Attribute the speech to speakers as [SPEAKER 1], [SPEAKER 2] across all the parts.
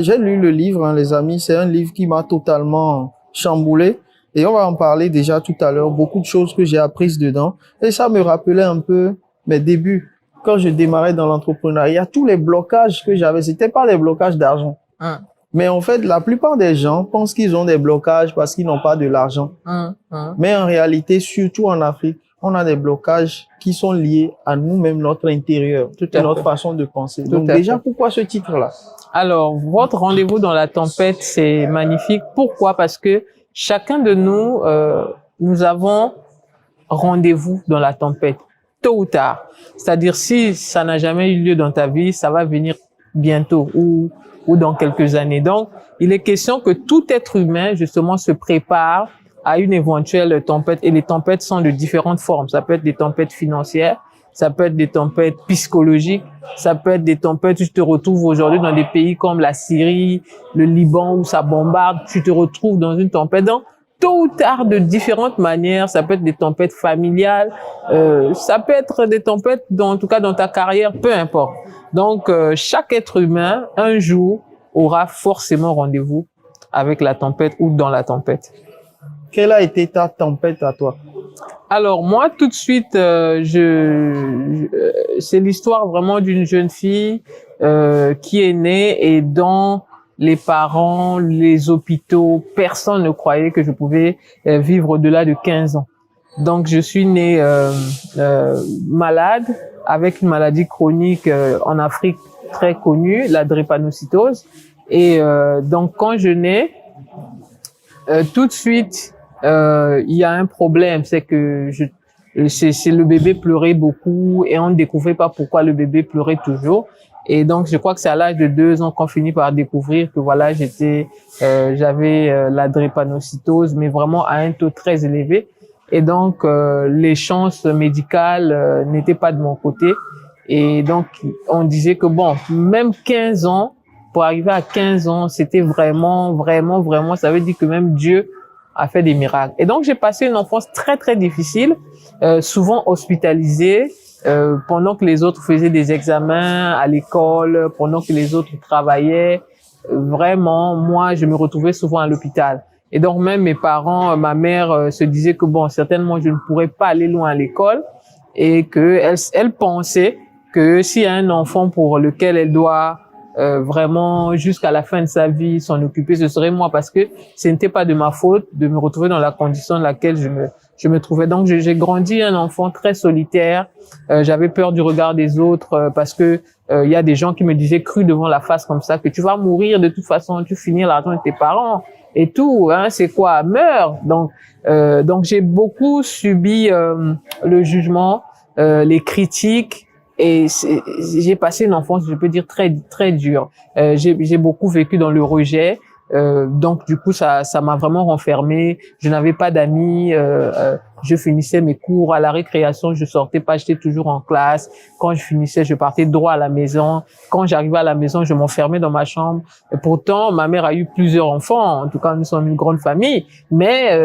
[SPEAKER 1] J'ai lu le livre, hein, les amis. C'est un livre qui m'a totalement chamboulé. Et on va en parler déjà tout à l'heure. Beaucoup de choses que j'ai apprises dedans. Et ça me rappelait un peu mes débuts. Quand je démarrais dans l'entrepreneuriat, tous les blocages que j'avais, c'était pas des blocages d'argent. Mais en fait, la plupart des gens pensent qu'ils ont des blocages parce qu'ils n'ont pas de l'argent. Mais en réalité, surtout en Afrique, on a des blocages qui sont liés à nous-mêmes, notre intérieur, et notre façon de penser. Donc déjà, pourquoi ce titre-là?
[SPEAKER 2] Alors, votre rendez-vous dans la tempête, c'est magnifique. Pourquoi? Parce que chacun de nous, nous avons rendez-vous dans la tempête, tôt ou tard. C'est-à-dire, si ça n'a jamais eu lieu dans ta vie, ça va venir bientôt ou dans quelques années. Donc, il est question que tout être humain, justement, se prépare à une éventuelle tempête. Et les tempêtes sont de différentes formes. Ça peut être des tempêtes financières, ça peut être des tempêtes psychologiques, ça peut être des tempêtes, tu te retrouves aujourd'hui dans des pays comme la Syrie, le Liban, où ça bombarde, tu te retrouves dans une tempête. Donc, tôt ou tard, de différentes manières, ça peut être des tempêtes familiales, ça peut être des tempêtes, en tout cas dans ta carrière, peu importe. Donc, chaque être humain, un jour, aura forcément rendez-vous avec la tempête ou dans la tempête.
[SPEAKER 1] Quelle a été ta tempête à toi?
[SPEAKER 2] Alors moi, tout de suite, c'est l'histoire vraiment d'une jeune fille qui est née et dont les parents, les hôpitaux, personne ne croyait que je pouvais vivre au-delà de 15 ans. Donc je suis née malade avec une maladie chronique en Afrique très connue, la drépanocytose. Et donc quand je nais, tout de suite, il y a un problème, c'est que le bébé pleurait beaucoup et on ne découvrait pas pourquoi le bébé pleurait toujours. Et donc, je crois que c'est à l'âge de 2 ans qu'on finit par découvrir que voilà, j'avais la drépanocytose, mais vraiment à un taux très élevé. Et donc, les chances médicales n'étaient pas de mon côté. Et donc, on disait que bon, même 15 ans, pour arriver à 15 ans, c'était vraiment, ça veut dire que même Dieu a fait des miracles. Et donc, j'ai passé une enfance très, très difficile, souvent hospitalisée, pendant que les autres faisaient des examens à l'école, pendant que les autres travaillaient. Vraiment, moi, je me retrouvais souvent à l'hôpital. Et donc, même mes parents, ma mère se disait que bon, certainement, je ne pourrais pas aller loin à l'école et que elle pensait que s'il y a un enfant pour lequel elle doit vraiment jusqu'à la fin de sa vie s'en occuper, ce serait moi, parce que ce n'était pas de ma faute de me retrouver dans la condition dans laquelle je me trouvais. Donc j'ai grandi un enfant très solitaire. J'avais peur du regard des autres parce que il y a des gens qui me disaient cru devant la face comme ça que tu vas mourir de toute façon, tu finis l'argent de tes parents et tout, hein, c'est quoi, meurs. Donc j'ai beaucoup subi le jugement, les critiques. Et j'ai passé une enfance, je peux dire, très, très dure. J'ai beaucoup vécu dans le rejet. Donc, du coup, ça m'a vraiment renfermé. Je n'avais pas d'amis. Je finissais mes cours à la récréation. Je sortais pas, j'étais toujours en classe. Quand je finissais, je partais droit à la maison. Quand j'arrivais à la maison, je m'enfermais dans ma chambre. Et pourtant, ma mère a eu plusieurs enfants. En tout cas, nous sommes une grande famille. Mais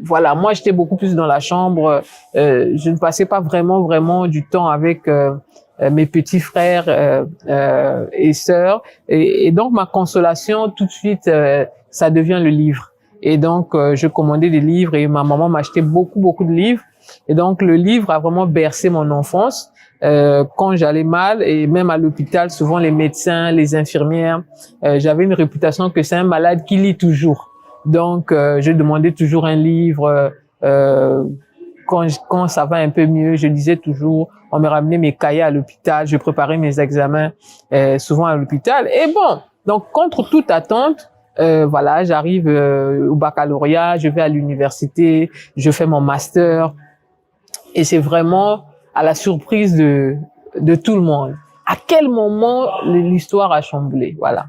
[SPEAKER 2] voilà, moi j'étais beaucoup plus dans la chambre. Je ne passais pas vraiment du temps avec mes petits frères et sœurs. Et donc ma consolation tout de suite, ça devient le livre. Et donc je commandais des livres et ma maman m'achetait beaucoup de livres. Et donc le livre a vraiment bercé mon enfance. Quand j'allais mal et même à l'hôpital, souvent les médecins, les infirmières, j'avais une réputation que c'est un malade qui lit toujours. Donc, je demandais toujours un livre. Quand ça va un peu mieux, je lisais toujours. On me ramenait mes cahiers à l'hôpital. Je préparais mes examens souvent à l'hôpital. Et bon, donc contre toute attente, voilà, j'arrive au baccalauréat, je vais à l'université, je fais mon master. Et c'est vraiment à la surprise de tout le monde. À quel moment l'histoire a chamboulé, voilà.